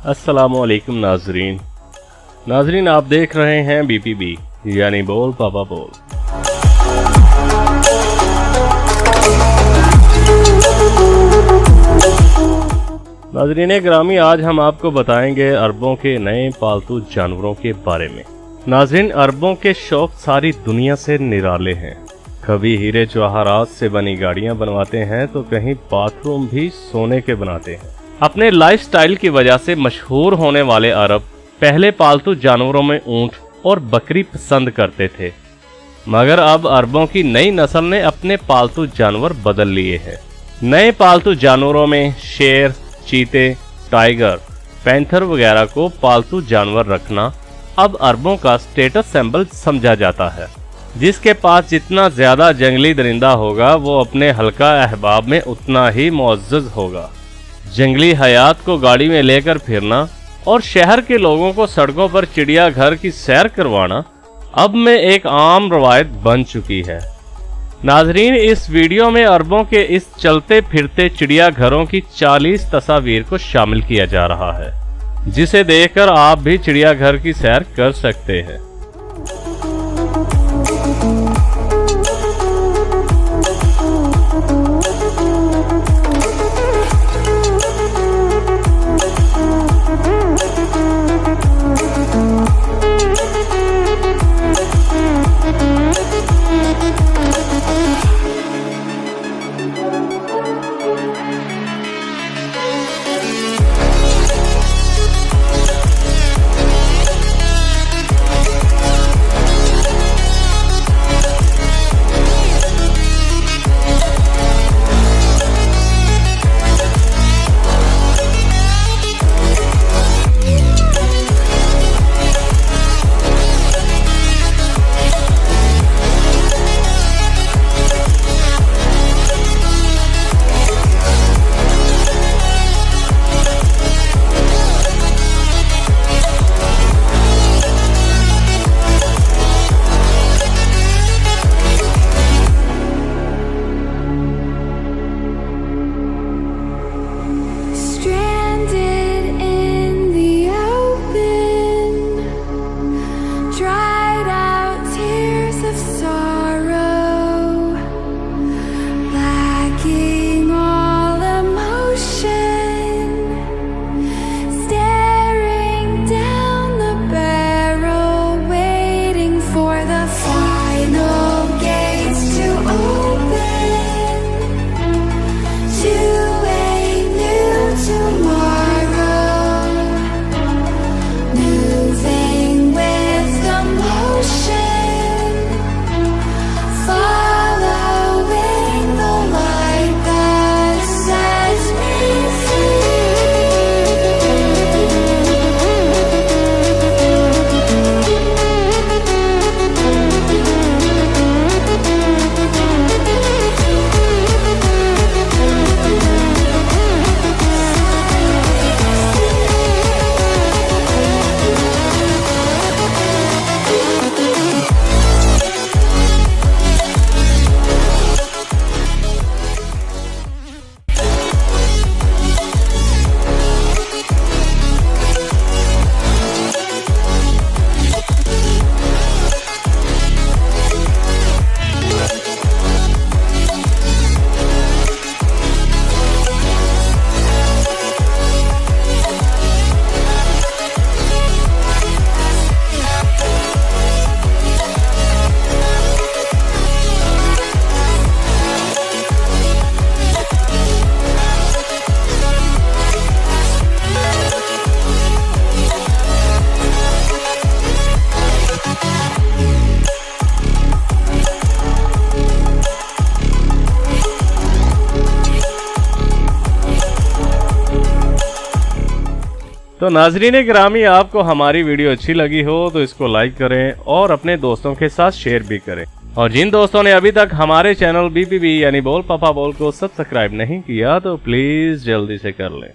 अस्सलामुअलैकुम नाजरीन आप देख रहे हैं BPB यानी बोल पापा बोल। नाजरीन ग्रामी, आज हम आपको बताएंगे अरबों के नए पालतू जानवरों के बारे में। नाजरीन, अरबों के शौक सारी दुनिया से निराले हैं। कभी हीरे जवाहरात से बनी गाड़ियां बनवाते हैं तो कहीं बाथरूम भी सोने के बनाते हैं। अपने लाइफस्टाइल की वजह से मशहूर होने वाले अरब पहले पालतू जानवरों में ऊंट और बकरी पसंद करते थे, मगर अब अरबों की नई नस्ल ने अपने पालतू जानवर बदल लिए हैं। नए पालतू जानवरों में शेर, चीते, टाइगर, पैंथर वगैरह को पालतू जानवर रखना अब अरबों का स्टेटस सिंबल समझा जाता है। जिसके पास जितना ज्यादा जंगली दरिंदा होगा वो अपने हल्का अहबाब में उतना ही मुअज़्ज़ज़ होगा। जंगली हयात को गाड़ी में लेकर फिरना और शहर के लोगों को सड़कों पर चिड़ियाघर की सैर करवाना अब में एक आम रवायत बन चुकी है। नाजरीन, इस वीडियो में अरबों के इस चलते फिरते चिड़ियाघरों की 40 तस्वीर को शामिल किया जा रहा है, जिसे देखकर आप भी चिड़ियाघर की सैर कर सकते हैं। तो नाजरीन गिरामी, आपको हमारी वीडियो अच्छी लगी हो तो इसको लाइक करें और अपने दोस्तों के साथ शेयर भी करें। और जिन दोस्तों ने अभी तक हमारे चैनल BPB यानी बोल पापा बोल को सब्सक्राइब नहीं किया तो प्लीज जल्दी से कर लें।